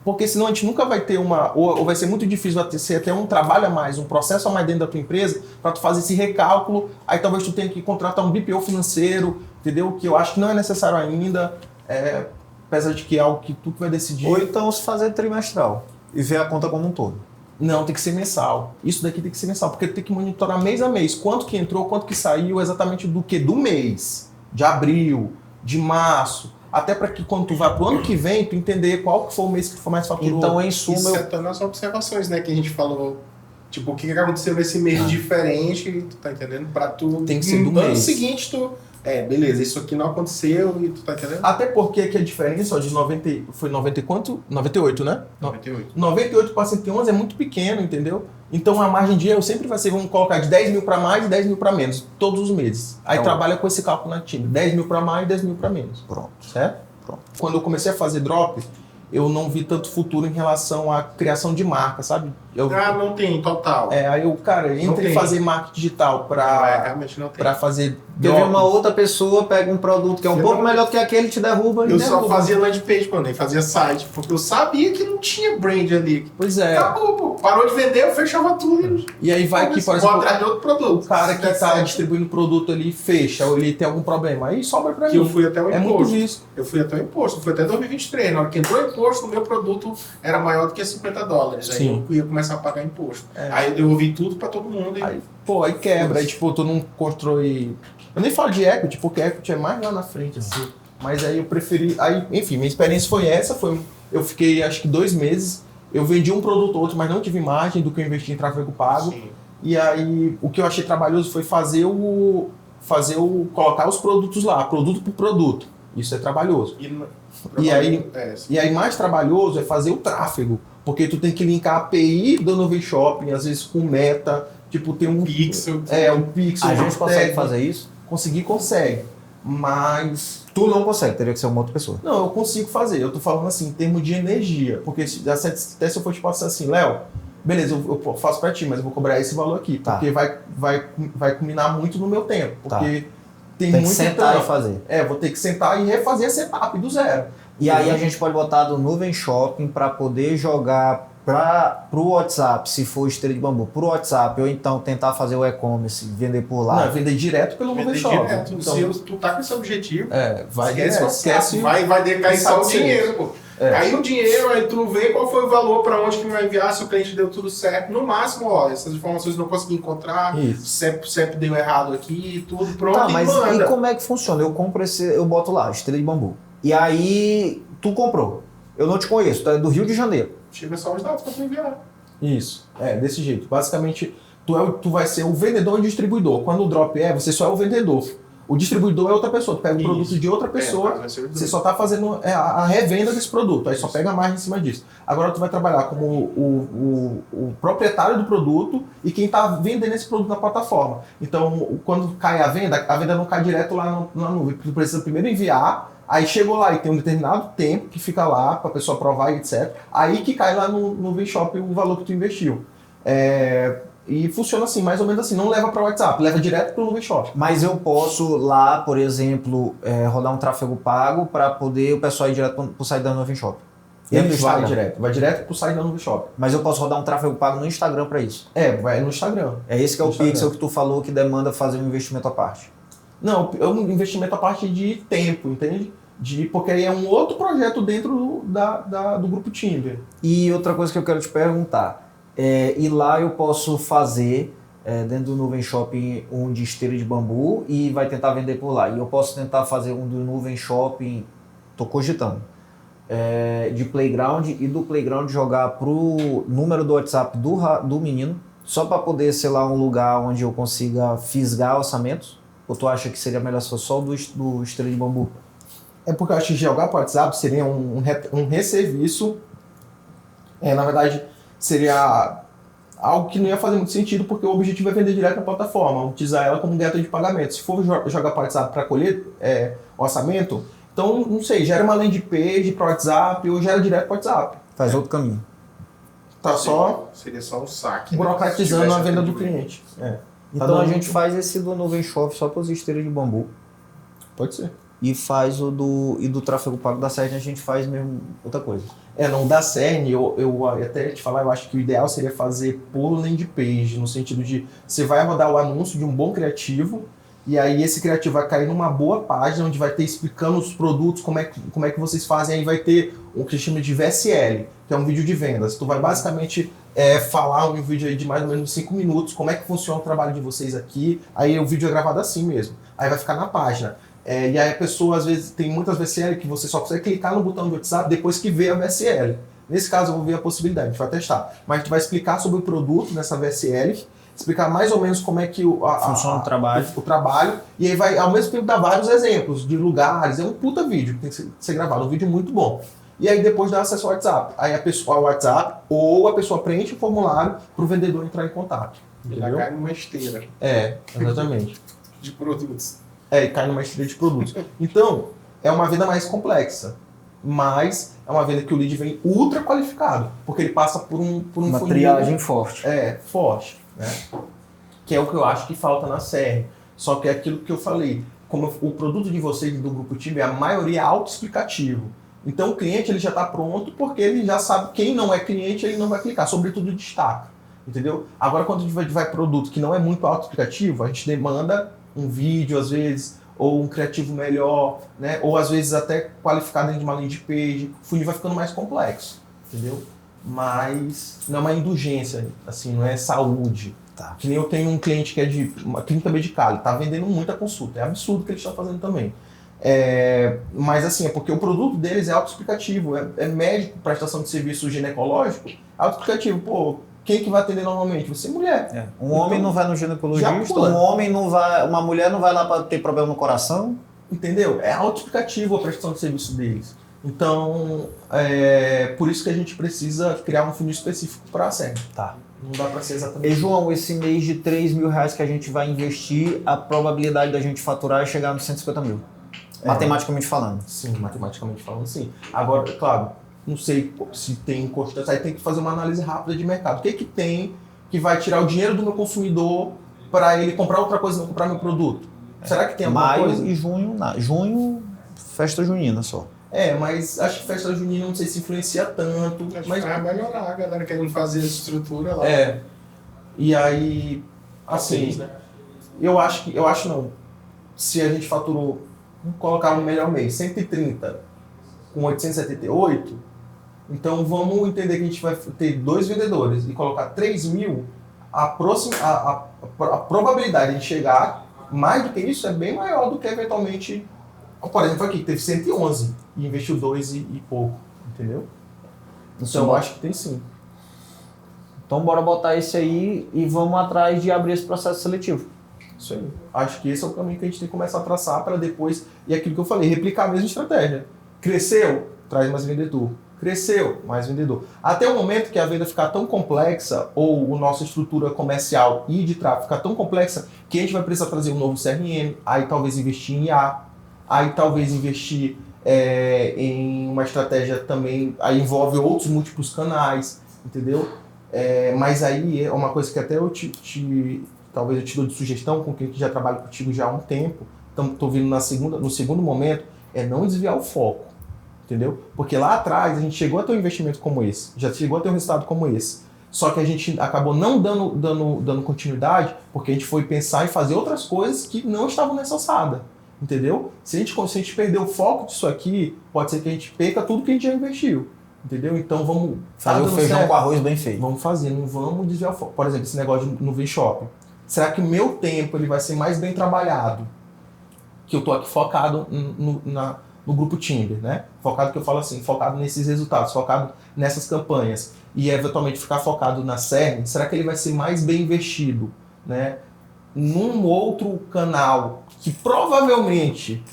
Porque senão a gente nunca vai ter ou vai ser muito difícil você ter um trabalho a mais, um processo a mais dentro da tua empresa para tu fazer esse recálculo. Aí talvez tu tenha que contratar um BPO financeiro, entendeu? Que eu acho que não é necessário ainda, apesar de que é algo que tu vai decidir. Ou então se fazer trimestral e ver a conta como um todo. Não, tem que ser mensal. Isso daqui tem que ser mensal, porque tem que monitorar mês a mês. Quanto que entrou, quanto que saiu, exatamente do que? Do mês. De abril, de março. Até para que quando tu vai pro ano que vem, tu entender qual que foi o mês que foi mais faturou. Então, em suma... Isso é todas as observações, né, que a gente falou. Tipo, o que aconteceu nesse mês diferente, tu tá entendendo? Pra tu... Tem que ser do no ano mês. seguinte, tu... beleza, isso aqui não aconteceu e tu tá entendendo? Até porque aqui a diferença, ó, de 90... Foi 90 e quanto? 98, né? 98. 98 para 111 é muito pequeno, entendeu? Então a margem de erro sempre vai ser, vamos colocar de 10 mil para mais e 10 mil para menos, todos os meses. Aí trabalha com esse cálculo na time, 10 mil para mais e 10 mil para menos. Pronto. Certo? Pronto. Quando eu comecei a fazer drop, eu não vi tanto futuro em relação à criação de marca, sabe? Não tem, total. Aí eu, cara, entre fazer marketing digital realmente não tem. pra fazer Teve drop. uma outra pessoa, pega um produto que é um pouco melhor do que aquele, te derruba. Eu só fazia landing page, pô, nem fazia site, porque eu sabia que não tinha brand ali. Pois é. Acabou, pô. Parou de vender, eu fechava tudo. E aí vai que, por vou exemplo, atrás de outro produto. o cara que tá distribuindo produto ali fecha, ou ele tem algum problema, aí sobra pra mim. Eu fui até o imposto. É muito risco. Eu fui até o imposto, fui até 2023. Na hora que entrou o imposto, o meu produto era maior do que $50. Aí Sim. eu ia começar a pagar imposto. Aí eu devolvi tudo pra todo mundo. Aí quebra, aí tipo, tu não constrói... Eu nem falo de equity, porque equity é mais lá na frente, assim. Mas aí eu preferi... Aí, enfim, minha experiência foi essa, eu fiquei acho que 2 meses, eu vendi um produto ou outro, mas não tive margem do que eu investi em tráfego pago. Sim. E aí o que eu achei trabalhoso foi colocar os produtos lá, produto por produto. Isso é trabalhoso. E aí mais trabalhoso é fazer o tráfego, porque tu tem que linkar a API do Nuvem Shopping, às vezes com meta, tipo tem um pixel. Um pixel. A gente consegue fazer isso? Consegue, mas... Tu não consegue, teria que ser uma outra pessoa. Não, eu consigo fazer, eu tô falando assim, em termos de energia, porque até se eu for te passar assim, Léo, beleza, eu faço pra ti, mas eu vou cobrar esse valor aqui, porque vai combinar muito no meu tempo, porque tem que muito sentar e fazer. Vou ter que sentar e refazer a setup do zero. E aí a gente pode botar do Nuvem Shopping para poder jogar pro WhatsApp, se for esteira de bambu, pro WhatsApp, ou então tentar fazer o e-commerce, vender por lá. Não, vender direto pelo Nuvem Shopping. Então, se tu tá com esse objetivo, esquece vai decair só o dinheiro, pô. Caiu o dinheiro, aí tu não vê qual foi o valor para onde que vai enviar, se o cliente deu tudo certo. No máximo, ó, essas informações não consegui encontrar, o CEP deu errado aqui, tudo pronto. Tá, mas e como é que funciona? Eu compro eu boto lá, esteira de bambu. E aí, tu comprou. Eu não te conheço, tu é do Rio de Janeiro. Chega só os dados para tu enviar. Isso, desse jeito. Basicamente, tu vai ser o vendedor e o distribuidor. Quando o drop você só é o vendedor. O distribuidor é outra pessoa. Tu pega o produto de outra pessoa, você só está fazendo a revenda desse produto. Aí só pega a margem em cima disso. Agora tu vai trabalhar como o proprietário do produto e quem está vendendo esse produto na plataforma. Então, quando cai a venda não cai direto lá na nuvem. Tu precisa primeiro enviar. Aí chegou lá e tem um determinado tempo que fica lá para a pessoa provar e etc. Aí que cai lá no Nuvem Shopping o valor que tu investiu. E funciona assim, mais ou menos assim. Não leva para o WhatsApp, leva direto para o Nuvem Shopping. Mas eu posso lá, por exemplo, rodar um tráfego pago para poder o pessoal ir direto para o site da Nuvem Shopping. Vai direto para o site da Nuvem Shopping. Mas eu posso rodar um tráfego pago no Instagram para isso? Vai no Instagram. É esse que é o pixel que tu falou que demanda fazer um investimento à parte. Não, é um investimento a parte de tempo, entende? Porque aí é um outro projeto dentro do grupo Timber. E outra coisa que eu quero te perguntar, e lá eu posso fazer, dentro do Nuvem Shopping, um de esteira de bambu e vai tentar vender por lá. E eu posso tentar fazer um do Nuvem Shopping, tô cogitando, de Playground, e do Playground jogar pro número do WhatsApp do menino, só para poder, sei lá, um lugar onde eu consiga fisgar orçamentos. Ou tu acha que seria melhor só do esteira de bambu? É porque eu acho que jogar para o WhatsApp seria um resserviço. Na verdade, seria algo que não ia fazer muito sentido, porque o objetivo é vender direto na plataforma, utilizar ela como método de pagamento. Se for jogar para o WhatsApp para colher orçamento, então, não sei, gera uma landing page para o WhatsApp ou gera direto para o WhatsApp. Faz outro caminho. Tá só Seria só um saque. burocratizando a venda do cliente. Então a gente faz esse do Nuvem Shop só para os esteiras de bambu. Pode ser. E faz o do tráfego pago da Cern, a gente faz mesmo outra coisa. Não, da Cern, eu até te falar, eu acho que o ideal seria fazer por landing page, no sentido de você vai rodar o anúncio de um bom criativo, e aí esse criativo vai cair numa boa página, onde vai ter explicando os produtos, como é que vocês fazem, aí vai ter o que chama de VSL, que é um vídeo de vendas. Tu vai basicamente falar um vídeo aí de mais ou menos 5 minutos, como é que funciona o trabalho de vocês aqui, aí o vídeo é gravado assim mesmo, aí vai ficar na página. E aí a pessoa, às vezes, tem muitas VSL que você só consegue clicar no botão do WhatsApp depois que vê a VSL. Nesse caso, eu vou ver a possibilidade, a gente vai testar. Mas a gente vai explicar sobre o produto nessa VSL, explicar mais ou menos como é que funciona o trabalho. E aí vai, ao mesmo tempo, dar vários exemplos de lugares. É um puta vídeo que tem que ser gravado, um vídeo muito bom. E aí depois dá acesso ao WhatsApp. Aí a pessoa, ao WhatsApp, ou a pessoa preenche o formulário para o vendedor entrar em contato. Ele já cai numa esteira Exatamente. de produtos. E cai numa esteira de produtos. Então, é uma venda mais complexa, mas é uma venda que o lead vem ultra qualificado, porque ele passa por um uma funil, triagem forte. Forte, né? Que é o que eu acho que falta na CR. Só que é aquilo que eu falei, como o produto de vocês do Grupo Timber, a maioria é autoexplicativo. Então o cliente ele já está pronto porque ele já sabe, quem não é cliente ele não vai clicar, sobretudo destaca, entendeu? Agora quando a gente vai produto que não é muito autoexplicativo, a gente demanda um vídeo às vezes, ou um criativo melhor, né? Ou às vezes até qualificado dentro de uma landing page, o funil vai ficando mais complexo, entendeu? Mas não é uma indulgência, assim, não é saúde. Tá. Que nem eu tenho um cliente que é de uma clínica medical, ele está vendendo muita consulta, é absurdo o que eles estão fazendo também. Mas assim, é porque o produto deles é autoexplicativo, é médico, prestação de serviço ginecológico, autoexplicativo. Pô, quem que vai atender normalmente? Você mulher. Um homem não vai no ginecologista, uma mulher não vai lá para ter problema no coração. Entendeu? É autoexplicativo a prestação de serviço deles. Então, por isso que a gente precisa criar um funil específico para a CERN. Tá. Não dá para ser exatamente. E João, esse mês de R$3.000 que a gente vai investir, a probabilidade da gente faturar é chegar nos 150 mil. Matematicamente falando. Sim, matematicamente falando, sim. Agora, claro, não sei se tem constância, aí tem que fazer uma análise rápida de mercado. O que que tem que vai tirar o dinheiro do meu consumidor para ele comprar outra coisa e não comprar meu produto? Será que tem alguma coisa? Maio e junho, junho, festa junina só. Mas acho que festa junina não sei se influencia tanto. Mas vai melhorar, a galera querendo fazer a estrutura lá. E aí, assim, né? eu acho não. Se a gente faturou, vamos colocar um melhor mês, 130 com 878, então vamos entender que a gente vai ter 2 vendedores e colocar 3 mil, a probabilidade de chegar mais do que isso é bem maior do que eventualmente, por exemplo, aqui teve 111 e investiu 2 e pouco, entendeu? Então eu acho que tem sim. Então bora botar esse aí e vamos atrás de abrir esse processo seletivo. Isso aí. Acho que esse é o caminho que a gente tem que começar a traçar para depois, e aquilo que eu falei, replicar a mesma estratégia. Cresceu, traz mais vendedor. Cresceu, mais vendedor. Até o momento que a venda ficar tão complexa, ou a nossa estrutura comercial e de tráfego ficar tão complexa, que a gente vai precisar trazer um novo CRM, aí talvez investir em IA, aí talvez investir em uma estratégia também, aí envolve outros múltiplos canais, entendeu? Mas aí é uma coisa que até eu talvez eu te dou de sugestão, com quem já trabalha contigo já há um tempo, então estou vindo no segundo momento, é não desviar o foco, entendeu? Porque lá atrás a gente chegou a ter um investimento como esse, já chegou a ter um resultado como esse, só que a gente acabou não dando continuidade, porque a gente foi pensar em fazer outras coisas que não estavam nessa alçada, entendeu? Se a gente perder o foco disso aqui, pode ser que a gente perca tudo que a gente já investiu, entendeu? Então vamos fazer o feijão com arroz bem feito. Vamos fazer, não vamos desviar o foco. Por exemplo, esse negócio no Nuvem Shop. Será que o meu tempo ele vai ser mais bem trabalhado? Que eu tô aqui focado no Grupo Timber, né? Focado, que eu falo assim, focado nesses resultados, focado nessas campanhas. E eventualmente ficar focado na CERN, será que ele vai ser mais bem investido, né? Num outro canal que provavelmente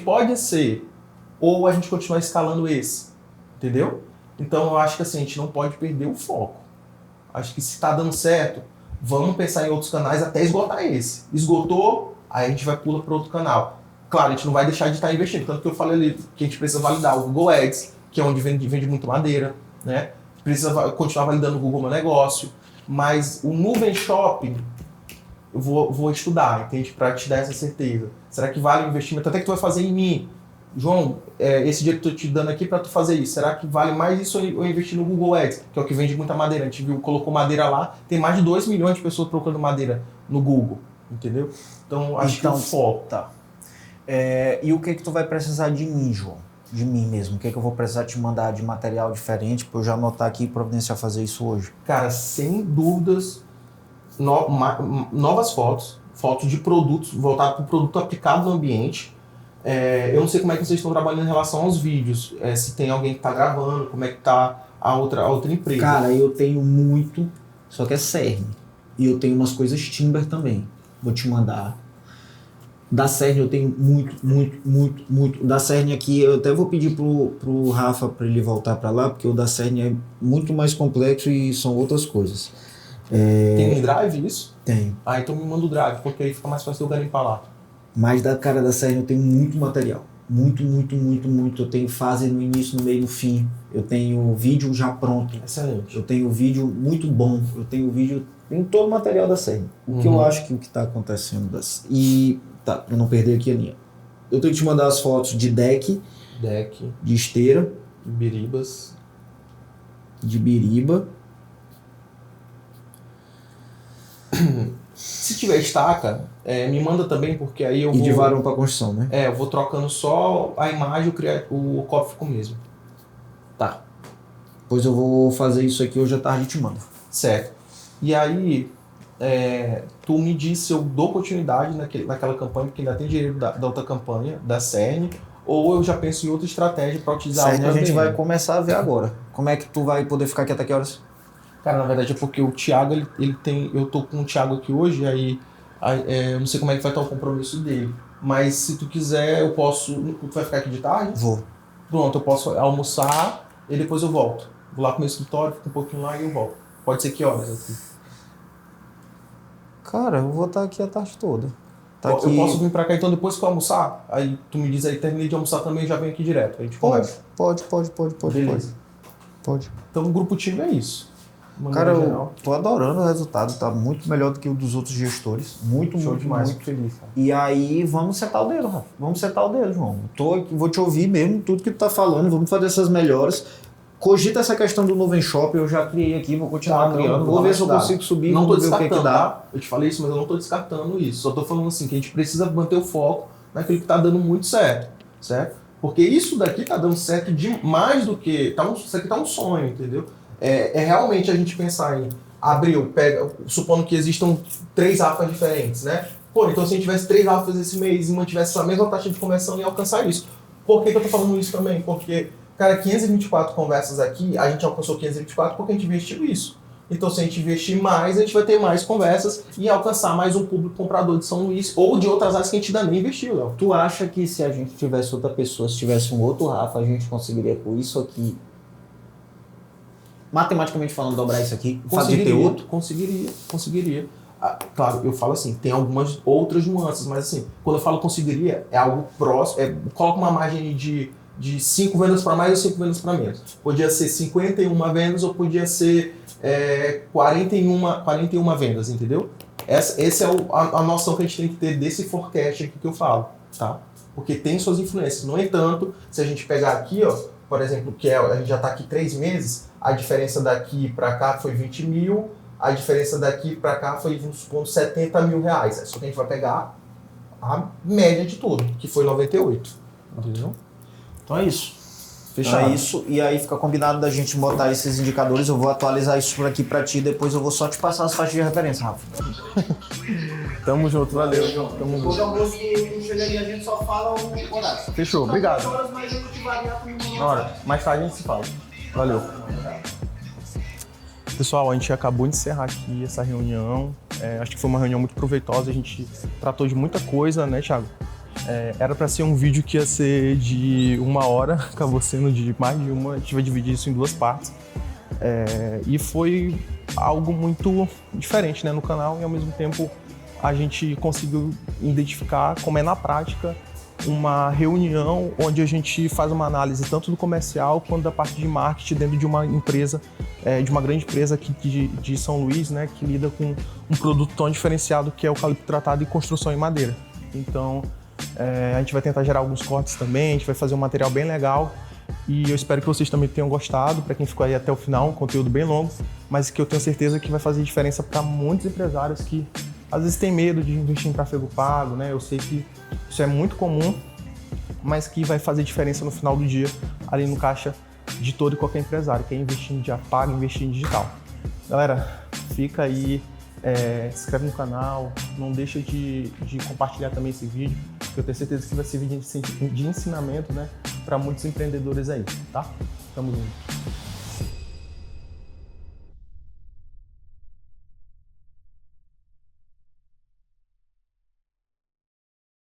pode ser, ou a gente continuar escalando esse, entendeu? Então eu acho que assim, a gente não pode perder o foco. Acho que se está dando certo, vamos pensar em outros canais até esgotar esse. Esgotou, aí a gente vai pular para outro canal. Claro, a gente não vai deixar de estar investindo, tanto que eu falei ali que a gente precisa validar o Google Ads, que é onde vende muito madeira, né? Precisa continuar validando o Google Meu Negócio, mas o Nuvem Shopping eu vou estudar, entende? Para te dar essa certeza. Será que vale o investimento? Até que tu vai fazer em mim. João, esse dinheiro que eu tô te dando aqui para tu fazer isso, será que vale mais isso ou investir no Google Ads, que é o que vende muita madeira? A gente viu, colocou madeira lá, tem mais de 2 milhões de pessoas procurando madeira no Google, entendeu? Então, acho que é o foco. Tá. E o que tu vai precisar de mim, João? De mim mesmo? O que eu vou precisar te mandar de material diferente para eu já anotar aqui e providenciar fazer isso hoje? Cara, sem dúvidas, novas fotos de produtos, voltado para o produto aplicado no ambiente. Eu não sei como é que vocês estão trabalhando em relação aos vídeos, se tem alguém que está gravando, como é que está a outra empresa. Cara, eu tenho muito, só que é CERN. E eu tenho umas coisas Timber também. Vou te mandar. Da CERN eu tenho muito. Da CERN aqui, eu até vou pedir pro Rafa para ele voltar para lá, porque o da CERN é muito mais complexo e são outras coisas. Tem um drive isso? Tem. Então me manda o drive, porque aí fica mais fácil eu garimpar lá. Mas da CERN eu tenho muito material. Muito. Eu tenho fase no início, no meio e no fim. Eu tenho vídeo já pronto. Excelente. Eu tenho vídeo muito bom. Eu tenho vídeo em todo o material da CERN. O que eu acho que o que está acontecendo. Tá, pra não perder aqui a linha. Eu tenho que te mandar as fotos de deck, de esteira, biribas, de biriba. Se tiver estaca, me manda também, porque aí eu vou... E de varão para construção, né? Eu vou trocando só a imagem, o copo fica o mesmo. Tá. Pois eu vou fazer isso aqui hoje à tarde e te mando. Certo. E aí, tu me diz se eu dou continuidade naquela campanha, porque ainda tem dinheiro da outra campanha, da CERN, ou eu já penso em outra estratégia para utilizar CERN a gente também. vai começar a ver agora. Como é que tu vai poder ficar aqui até que horas? Cara, na verdade é porque o Thiago, ele tem... Eu tô com o Thiago aqui hoje, aí eu não sei como é que vai estar o compromisso dele. Mas se tu quiser, eu posso... Tu vai ficar aqui de tarde? Vou. Pronto, eu posso almoçar e depois eu volto. Vou lá pro meu escritório, fico um pouquinho lá e eu volto. Pode ser que horas aqui? Cara, eu vou estar aqui a tarde toda. Eu posso vir pra cá então depois que eu almoçar? Aí tu me diz aí, terminei de almoçar também, já venho aqui direto. A gente conversa. Pode. Beleza. Pode. Então o grupo time é isso. Cara, eu tô adorando o resultado, tá muito melhor do que o dos outros gestores. Muito demais, muito feliz, cara. E aí, vamos setar o dedo, Rafa. Vamos setar o dedo, João. Tô aqui, vou te ouvir mesmo, tudo que tu tá falando, vamos fazer essas melhoras. Cogita essa questão do Nuvem Shop, eu já criei aqui, vou continuar criando. Vou ver se eu consigo subir, não tô ver o que descartando, dá. tá? Eu te falei isso, mas eu não tô descartando isso. Só tô falando assim, que a gente precisa manter o foco naquilo que tá dando muito certo? Porque isso daqui tá dando certo demais do que... Isso aqui tá um sonho, entendeu? Realmente a gente pensar em abril, supondo que existam 3 AFAs diferentes, né? Então se a gente tivesse 3 AFAs esse mês e mantivesse essa mesma taxa de conversão, ia alcançar isso. Por que eu tô falando isso também? Porque, cara, 524 conversas aqui, a gente alcançou 524 porque a gente investiu isso. Então se a gente investir mais, a gente vai ter mais conversas e alcançar mais um público comprador de São Luís ou de outras áreas que a gente ainda nem investiu, Léo. Tu acha que se a gente tivesse outra pessoa, se tivesse um outro Rafa, a gente conseguiria com isso aqui, matematicamente falando, dobrar isso aqui? Fazer ter outro? Conseguiria. Claro, eu falo assim, tem algumas outras nuances, mas assim, quando eu falo conseguiria, é algo próximo, coloca uma margem de 5 vendas para mais ou 5 vendas para menos. Podia ser 51 vendas ou podia ser 41 vendas, entendeu? Essa é a noção que a gente tem que ter desse forecast aqui que eu falo, tá? Porque tem suas influências. No entanto, se a gente pegar aqui, ó, por exemplo, que a gente já está aqui 3 meses, a diferença daqui para cá foi 20 mil, a diferença daqui para cá foi, vamos supor, 70 mil reais. Só que a gente vai pegar a média de tudo, que foi 98. Entendeu? Então é isso. Fechado. É isso, e aí fica combinado da gente botar esses indicadores, eu vou atualizar isso por aqui pra ti, depois eu vou só te passar as faixas de referência, Rafa. Tamo junto, valeu. Tamo junto. Depois do almoço que chega ali, a gente só fala o horário. Fechou, obrigado. Mas eu te variar com Na hora, mais tarde a gente se fala. Valeu. Pessoal, a gente acabou de encerrar aqui essa reunião. Acho que foi uma reunião muito proveitosa, a gente tratou de muita coisa, né, Thiago? Era para ser um vídeo que ia ser de 1 hora, acabou sendo de mais de uma, a gente vai dividir isso em 2 partes. E foi algo muito diferente, né, no canal, e ao mesmo tempo a gente conseguiu identificar como é na prática uma reunião onde a gente faz uma análise tanto do comercial quanto da parte de marketing dentro de uma empresa, de uma grande empresa aqui de São Luís, né, que lida com um produto tão diferenciado que é o eucalipto tratado e construção em madeira. Então, a gente vai tentar gerar alguns cortes também, a gente vai fazer um material bem legal e eu espero que vocês também tenham gostado, para quem ficou aí até o final, um conteúdo bem longo, mas que eu tenho certeza que vai fazer diferença para muitos empresários que às vezes têm medo de investir em tráfego pago, né? Eu sei que isso é muito comum, mas que vai fazer diferença no final do dia ali no caixa de todo e qualquer empresário, que é investir em mídia paga, investir em digital. Galera, fica aí, se inscreve no canal, não deixa de compartilhar também esse vídeo, que eu tenho certeza que vai servir de ensinamento, né, para muitos empreendedores aí, tá? Tamo junto.